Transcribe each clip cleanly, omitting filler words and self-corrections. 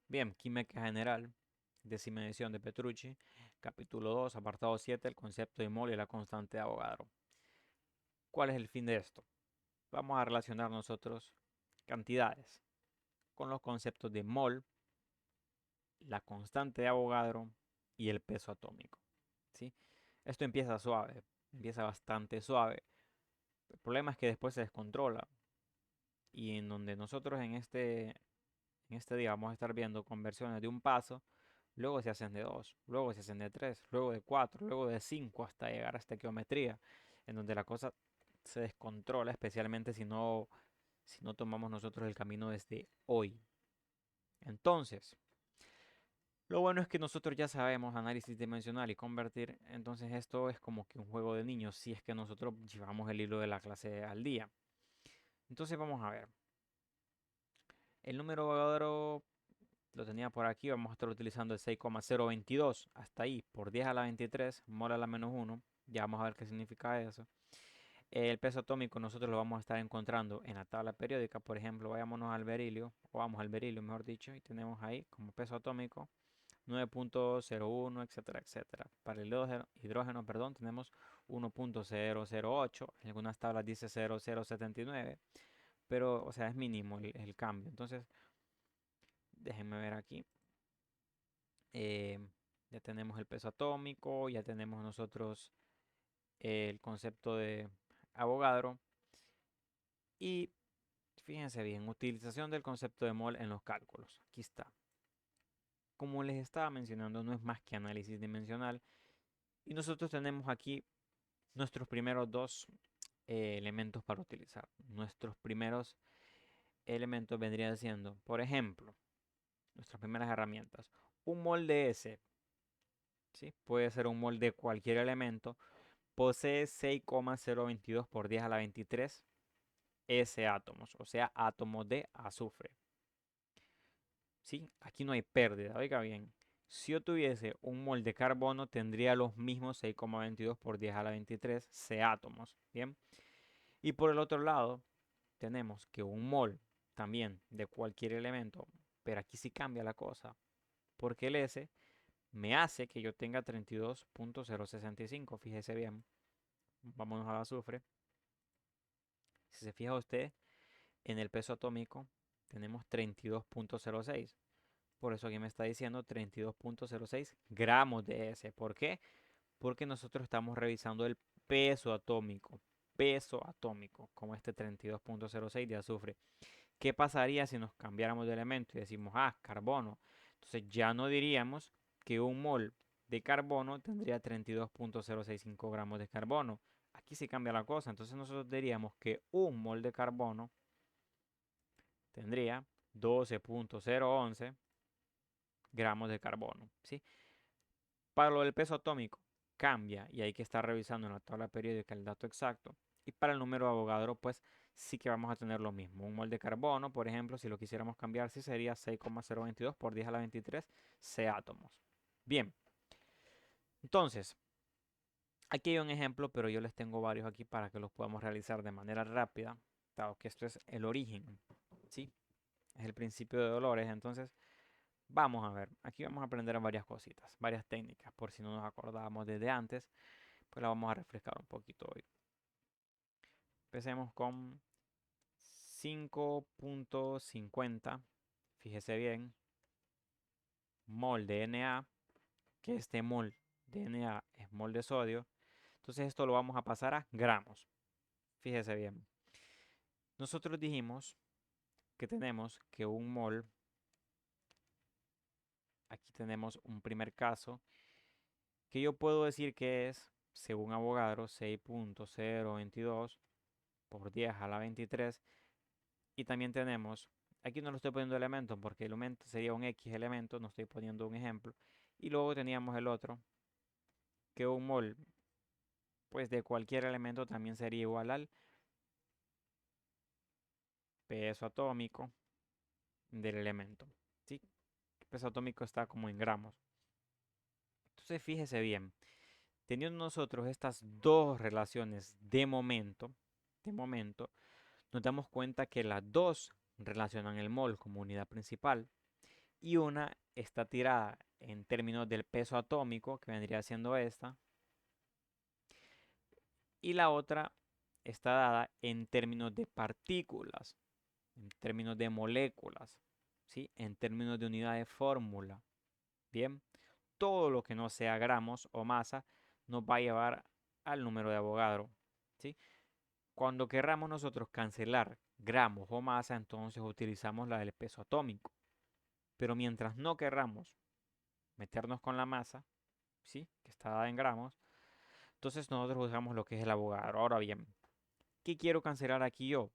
Bien, química general, décima edición de Petrucci, capítulo 2, apartado 7, el concepto de mol y la constante de Avogadro. ¿Cuál es el fin de esto? Vamos a relacionar nosotros cantidades con los conceptos de mol, la constante de Avogadro y el peso atómico. ¿Sí? Esto empieza suave, empieza bastante suave. El problema es que después se descontrola y en donde nosotros en este día vamos a estar viendo conversiones de un paso. Luego se hacen de 2, luego se hacen de 3, luego de 4, luego de 5 hasta llegar a esta geometría, en donde la cosa se descontrola, especialmente si no tomamos nosotros el camino desde hoy. Entonces, lo bueno es que nosotros ya sabemos análisis dimensional y convertir, entonces esto es como que un juego de niños si es que nosotros llevamos el hilo de la clase al día. Entonces vamos a ver. El número Avogadro lo tenía por aquí, vamos a estar utilizando el 6,022 hasta ahí, por 10 a la 23, mol a la menos 1. Ya vamos a ver qué significa eso. El peso atómico nosotros lo vamos a estar encontrando en la tabla periódica. Por ejemplo, vayámonos al berilio, o vamos al berilio mejor dicho, y tenemos ahí como peso atómico 9,01, etcétera, etcétera. Para el hidrógeno, perdón, tenemos 1,008. En algunas tablas dice 0,079, pero, o sea, es mínimo el cambio. Entonces, déjenme ver aquí. eh, ya tenemos el peso atómico, ya tenemos nosotros el concepto de Avogadro. Y fíjense bien, utilización del concepto de mol en los cálculos. Aquí está. Como les estaba mencionando, no es más que análisis dimensional. Y nosotros tenemos aquí nuestros primeros dos elementos para utilizar. Nuestros primeros elementos vendrían siendo, por ejemplo, nuestras primeras herramientas. Un molde S, ¿sí? Puede ser un molde de cualquier elemento. Posee 6,022 por 10 a la 23 S átomos, o sea, átomos de azufre. ¿Sí? Aquí no hay pérdida, oiga bien. Si yo tuviese un mol de carbono, tendría los mismos 6,22 por 10 a la 23 C átomos. Bien. Y por el otro lado, tenemos que un mol también de cualquier elemento, pero aquí sí cambia la cosa, porque el S me hace que yo tenga 32,065. Fíjese bien. Vámonos al azufre. Si se fija usted, en el peso atómico tenemos 32,06. Por eso aquí me está diciendo 32,06 gramos de S. ¿Por qué? Porque nosotros estamos revisando el peso atómico. Peso atómico, como este 32,06 de azufre. ¿Qué pasaría si nos cambiáramos de elemento y decimos, carbono? Entonces ya no diríamos que un mol de carbono tendría 32,065 gramos de carbono. Aquí sí cambia la cosa. Entonces nosotros diríamos que un mol de carbono tendría 12,011 gramos de carbono, ¿sí? Para lo del peso atómico, cambia y hay que estar revisando en la tabla periódica el dato exacto. Y para el número de Avogadro, pues sí que vamos a tener lo mismo. Un mol de carbono, por ejemplo, si lo quisiéramos cambiar, sí sería 6,022 por 10 a la 23 C átomos. Bien, entonces, aquí hay un ejemplo, pero yo les tengo varios aquí para que los podamos realizar de manera rápida, dado que esto es el origen, ¿sí? Es el principio de dolores, entonces vamos a ver, aquí vamos a aprender varias cositas, varias técnicas, por si no nos acordábamos desde antes, pues la vamos a refrescar un poquito hoy. Empecemos con 5,50, fíjese bien, mol de Na, que este mol de Na es mol de sodio, entonces esto lo vamos a pasar a gramos, fíjese bien. Nosotros dijimos que tenemos que un mol, aquí tenemos un primer caso, que yo puedo decir que es, según Avogadro, 6,022 por 10 a la 23. Y también tenemos, aquí no lo estoy poniendo elementos porque el elemento sería un X elemento, no estoy poniendo un ejemplo. Y luego teníamos el otro, que un mol, pues de cualquier elemento también sería igual al peso atómico del elemento. ¿Sí? El peso atómico está como en gramos. Entonces fíjese bien, teniendo nosotros estas dos relaciones de momento, nos damos cuenta que las dos relacionan el mol como unidad principal y una está tirada en términos del peso atómico, que vendría siendo esta, y la otra está dada en términos de partículas, en términos de moléculas, ¿sí? En términos de unidad de fórmula. Bien, todo lo que no sea gramos o masa nos va a llevar al número de Avogadro, ¿sí? Cuando querramos nosotros cancelar gramos o masa, entonces utilizamos la del peso atómico. Pero mientras no querramos meternos con la masa, ¿sí? Que está dada en gramos, entonces nosotros usamos lo que es el Avogadro. Ahora bien, ¿qué quiero cancelar aquí yo?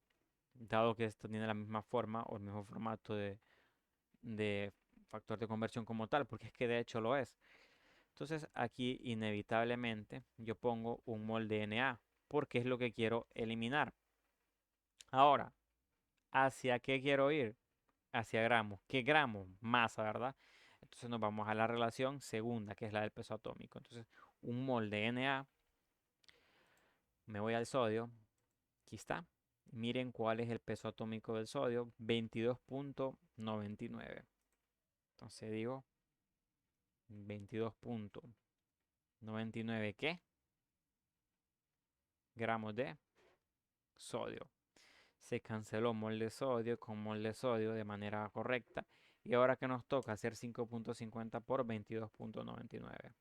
Dado que esto tiene la misma forma o el mismo formato de factor de conversión como tal, porque es que de hecho lo es. Entonces aquí inevitablemente yo pongo un mol de Na, porque es lo que quiero eliminar. Ahora, ¿hacia qué quiero ir? Hacia gramos. ¿Qué gramos? Masa, ¿verdad? Entonces nos vamos a la relación segunda, que es la del peso atómico. Entonces, un mol de Na, me voy al sodio, aquí está. Miren cuál es el peso atómico del sodio, 22.99. Entonces digo 22.99, ¿qué? Gramos de sodio. Se canceló mol de sodio con mol de sodio de manera correcta. Y ahora que nos toca hacer 5.50 por 22.99.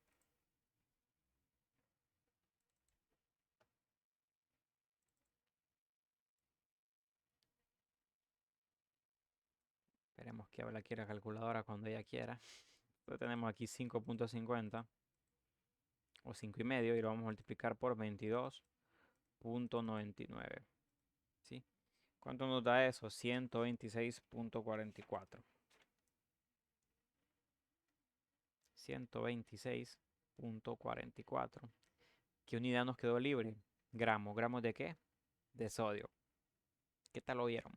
Esperemos que habla aquí la calculadora cuando ella quiera. Entonces tenemos aquí 5.50 o 5,5 y lo vamos a multiplicar por 22.99. ¿Sí? ¿Cuánto nos da eso? 126.44. 126.44. ¿Qué unidad nos quedó libre? Gramos. ¿Gramos de qué? De sodio. ¿Qué tal lo vieron?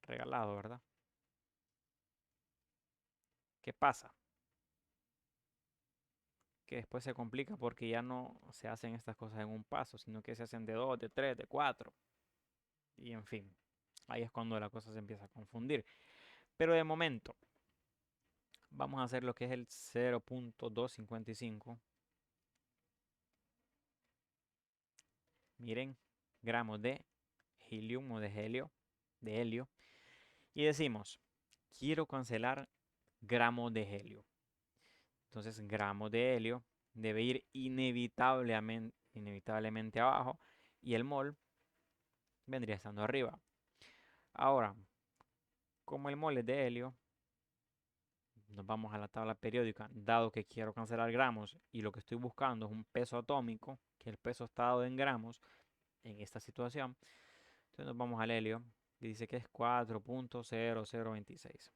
Regalado, ¿verdad? ¿Qué pasa? Que después se complica porque ya no se hacen estas cosas en un paso, sino que se hacen de 2, de 3, de 4. Y en fin, ahí es cuando la cosa se empieza a confundir. Pero de momento, vamos a hacer lo que es el 0.255. Miren, gramos de helium o de helio. Y decimos, quiero cancelar gramos de helio. Entonces, gramos de helio debe ir inevitablemente abajo y el mol vendría estando arriba. Ahora, como el mol es de helio, nos vamos a la tabla periódica, dado que quiero cancelar gramos y lo que estoy buscando es un peso atómico, que el peso está dado en gramos en esta situación. Entonces nos vamos al helio y dice que es 4.0026.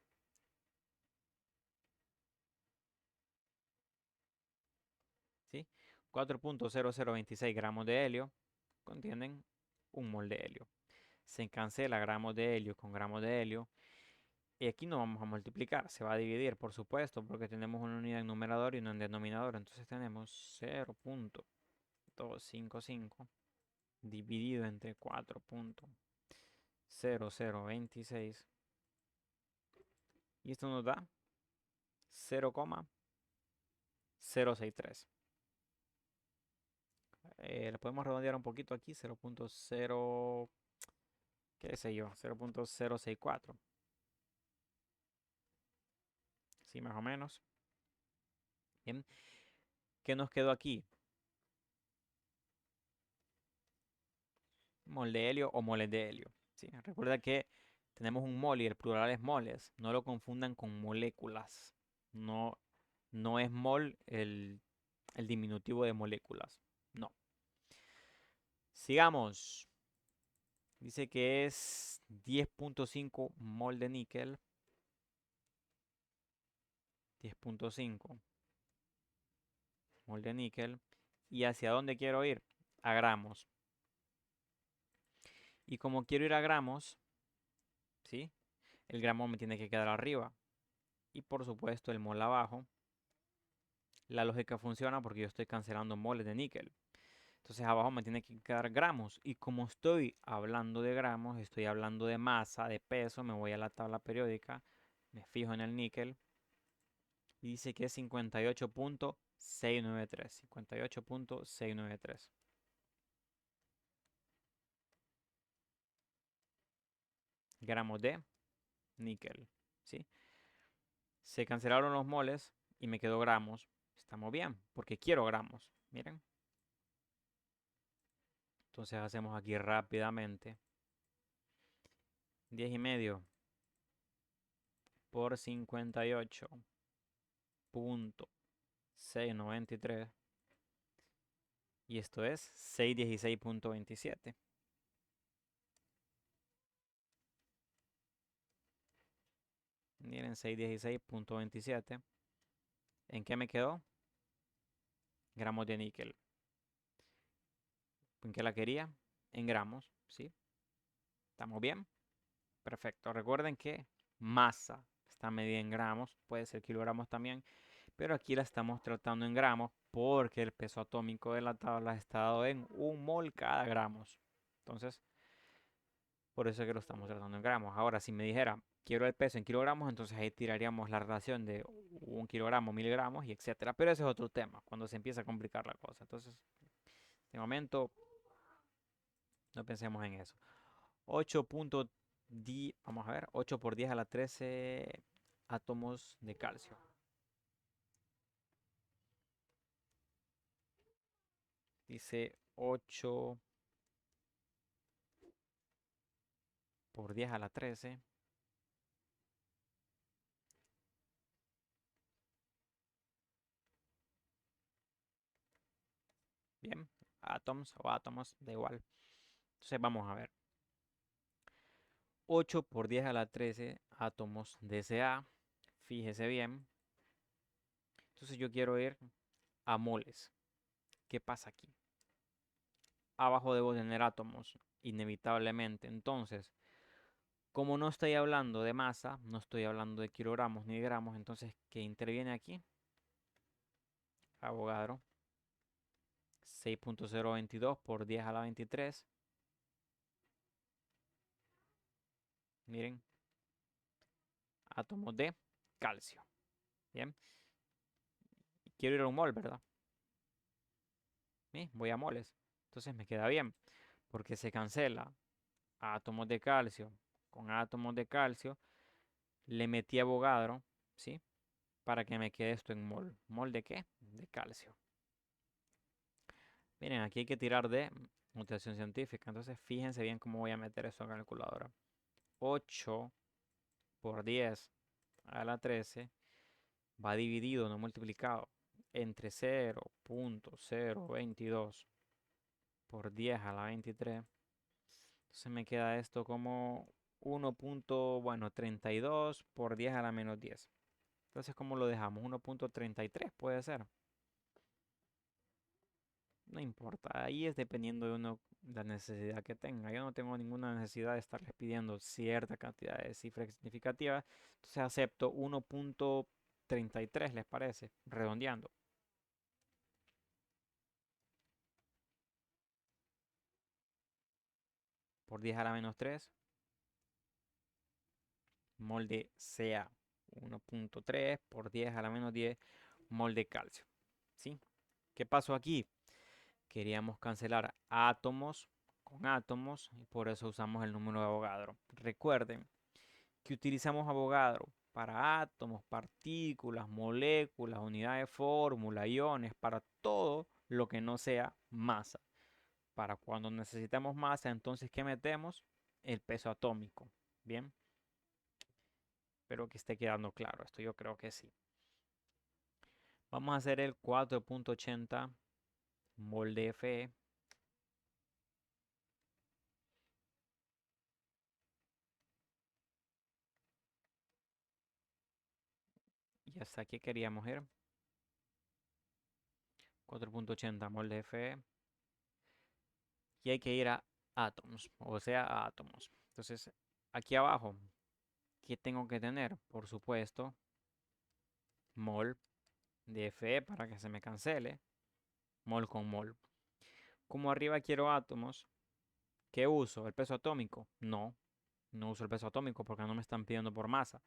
¿Sí? 4.0026 gramos de helio contienen un mol de helio. Se cancela gramos de helio con gramos de helio. Y aquí no vamos a multiplicar, se va a dividir, por supuesto, porque tenemos una unidad en numerador y una en denominador. Entonces tenemos 0.255 dividido entre 4.0026. Y esto nos da 0,063. Lo podemos redondear un poquito aquí, 0.0, qué sé yo, 0.064. Sí, más o menos. Bien. ¿Qué nos quedó aquí? Mol de helio o moles de helio. ¿Sí? Recuerda que tenemos un mol y el plural es moles. No lo confundan con moléculas. No, no es mol el diminutivo de moléculas. No. Sigamos. Dice que es 10.5 mol de níquel. 10.5 mol de níquel. ¿Y hacia dónde quiero ir? A gramos. Y como quiero ir a gramos, ¿sí? El gramo me tiene que quedar arriba. Y por supuesto el mol abajo. La lógica funciona porque yo estoy cancelando moles de níquel. Entonces abajo me tiene que quedar gramos. Y como estoy hablando de gramos, estoy hablando de masa, de peso, me voy a la tabla periódica. Me fijo en el níquel. Y dice que es 58.693. 58.693. Gramos de níquel. ¿Sí? Se cancelaron los moles y me quedó gramos. Estamos bien, porque quiero gramos. Miren. Entonces hacemos aquí rápidamente. 10,5 por 58.693. Y esto es 616.27. Miren, 616.27. ¿En qué me quedó? Gramos de níquel. ¿En qué la quería? En gramos, ¿sí? ¿Estamos bien? Perfecto. Recuerden que masa está medida en gramos, puede ser kilogramos también, pero aquí la estamos tratando en gramos porque el peso atómico de la tabla ha estado en 1 mol cada gramos. Entonces, por eso es que lo estamos tratando en gramos. Ahora, si me dijera, quiero el peso en kilogramos, entonces ahí tiraríamos la relación de 1 kilogramo, 1000 gramos y etcétera. Pero ese es otro tema, cuando se empieza a complicar la cosa. Entonces, de momento, no pensemos en eso. 8.10, vamos a ver, 8 por 10 a la 13 átomos de calcio. Dice 8 por 10 a la 13. Bien, átomos o átomos, da igual. Entonces vamos a ver. 8 por 10 a la 13 átomos de Ca. Fíjese bien. Entonces yo quiero ir a moles. ¿Qué pasa aquí? Abajo debo tener átomos, inevitablemente. Entonces, como no estoy hablando de masa, no estoy hablando de kilogramos ni de gramos, entonces, ¿qué interviene aquí? Avogadro. 6.022 por 10 a la 23. Miren, átomos de calcio. Bien. Quiero ir a un mol, ¿verdad? Voy a moles. Entonces me queda bien, porque se cancela átomos de calcio con átomos de calcio. Le metí Avogadro, ¿sí? Para que me quede esto en mol. ¿Mol de qué? De calcio. Miren, aquí hay que tirar de notación científica. Entonces fíjense bien cómo voy a meter eso en la calculadora. 8 por 10 a la 13 va dividido, no multiplicado, entre 0.022 por 10 a la 23. Entonces me queda esto como 1.32 por 10 a la menos 10. Entonces, ¿cómo lo dejamos? 1.33 puede ser. No importa, ahí es dependiendo de uno la necesidad que tenga. Yo no tengo ninguna necesidad de estarles pidiendo cierta cantidad de cifras significativas. Entonces acepto 1.33, ¿les parece? Redondeando. Por 10 a la menos 3. Molde Ca. 1.3 por 10 a la menos 10. Molde calcio. ¿Sí? ¿Qué pasó aquí? Queríamos cancelar átomos con átomos y por eso usamos el número de Avogadro. Recuerden que utilizamos Avogadro para átomos, partículas, moléculas, unidades de fórmula, iones, para todo lo que no sea masa. Para cuando necesitamos masa, entonces, ¿qué metemos? El peso atómico. Bien. Espero que esté quedando claro esto. Yo creo que sí. Vamos a hacer el 4.80 mol de Fe. Y hasta aquí queríamos ir. 4.80 mol de Fe. Y hay que ir a átomos, o sea, a átomos. Entonces, aquí abajo, ¿qué tengo que tener? Por supuesto, mol de Fe para que se me cancele. Mol con mol. Como arriba quiero átomos, ¿qué uso? ¿El peso atómico? No, no uso el peso atómico porque no me están pidiendo por masa.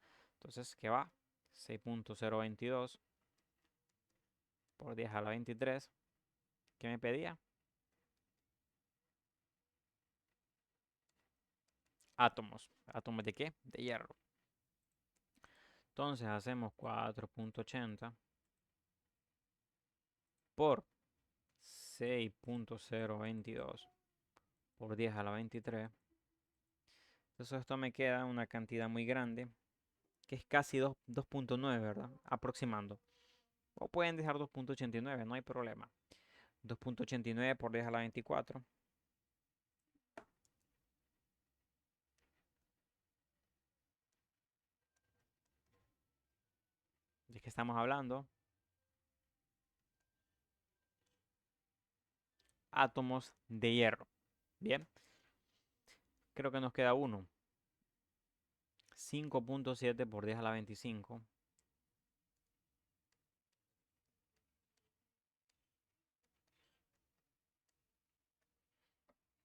Entonces, ¿qué va? 6.022 por 10 a la 23. ¿Qué me pedía? Átomos. ¿Átomos de qué? De hierro. Entonces hacemos 4.80 por 6.022 por 10 a la 23. Entonces esto me queda una cantidad muy grande, que es casi 2.9, ¿verdad? Aproximando. O pueden dejar 2.89, no hay problema. 2.89 por 10 a la 24. ¿De qué estamos hablando? Átomos de hierro. Bien, creo que nos queda uno. 5.7 por 10 a la 25.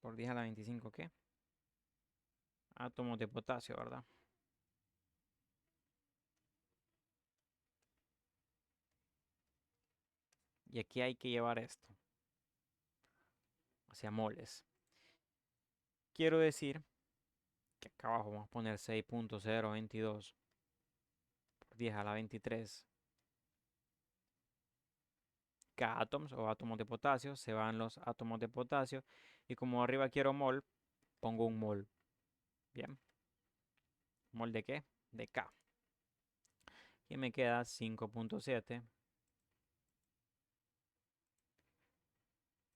Por 10 a la 25, ¿qué? Átomos de potasio, ¿verdad? Y aquí hay que llevar esto hacia moles. Quiero decir que acá abajo vamos a poner 6.022 por 10 a la 23 K átomos o átomos de potasio. Se van los átomos de potasio. Y como arriba quiero mol, pongo un mol. Bien. ¿Mol de qué? De K. Y me queda 5.7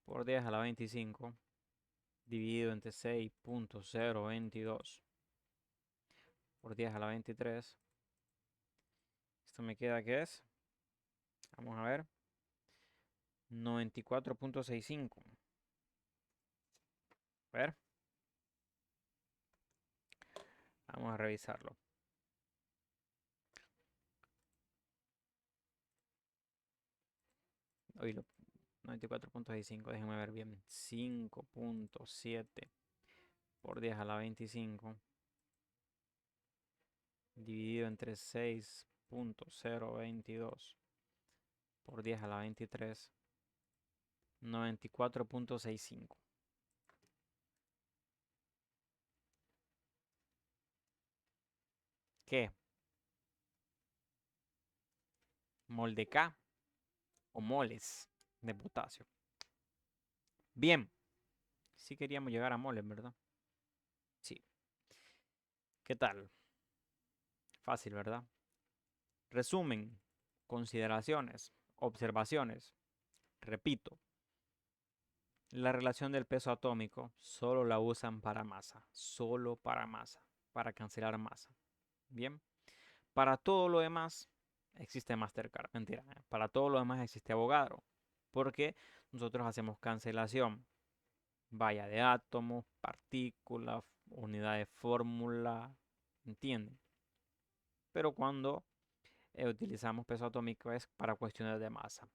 por 10 a la 25 dividido entre 6.022 por 10 a la 23. Esto me queda, ¿qué es? Vamos a ver. 94.65. A ver. Vamos a revisarlo. Hoy lo 94.65, déjenme ver bien. 5.7 por 10 a la 25 dividido entre 6.022 por 10 a la 23. 94.65. ¿Qué? ¿Mol de K o moles de potasio? Bien. Sí queríamos llegar a moles, ¿verdad? Sí. ¿Qué tal? Fácil, ¿verdad? Resumen, consideraciones, observaciones. Repito, la relación del peso atómico solo la usan para masa, solo para masa, para cancelar masa. Bien, para todo lo demás existe Mastercard, mentira, para todo lo demás existe Avogadro, porque nosotros hacemos cancelación, vaya de átomos, partículas, unidad de fórmula, ¿entienden? Pero cuando utilizamos peso atómico es para cuestiones de masa.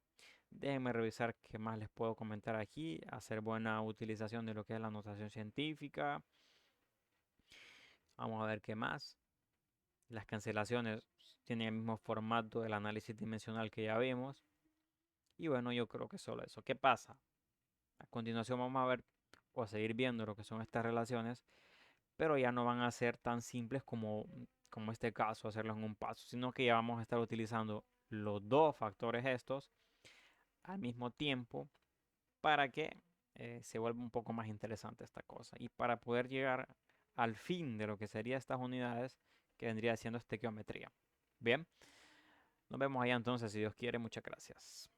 Déjenme revisar qué más les puedo comentar aquí. Hacer buena utilización de lo que es la notación científica. Vamos a ver qué más. Las cancelaciones tienen el mismo formato del análisis dimensional que ya vimos. Y bueno, yo creo que solo eso. ¿Qué pasa? A continuación vamos a ver o a seguir viendo lo que son estas relaciones, pero ya no van a ser tan simples como este caso, hacerlo en un paso, sino que ya vamos a estar utilizando los dos factores estos al mismo tiempo para que se vuelva un poco más interesante esta cosa y para poder llegar al fin de lo que serían estas unidades que vendría siendo estequiometría. Bien, nos vemos allá entonces si Dios quiere. Muchas gracias.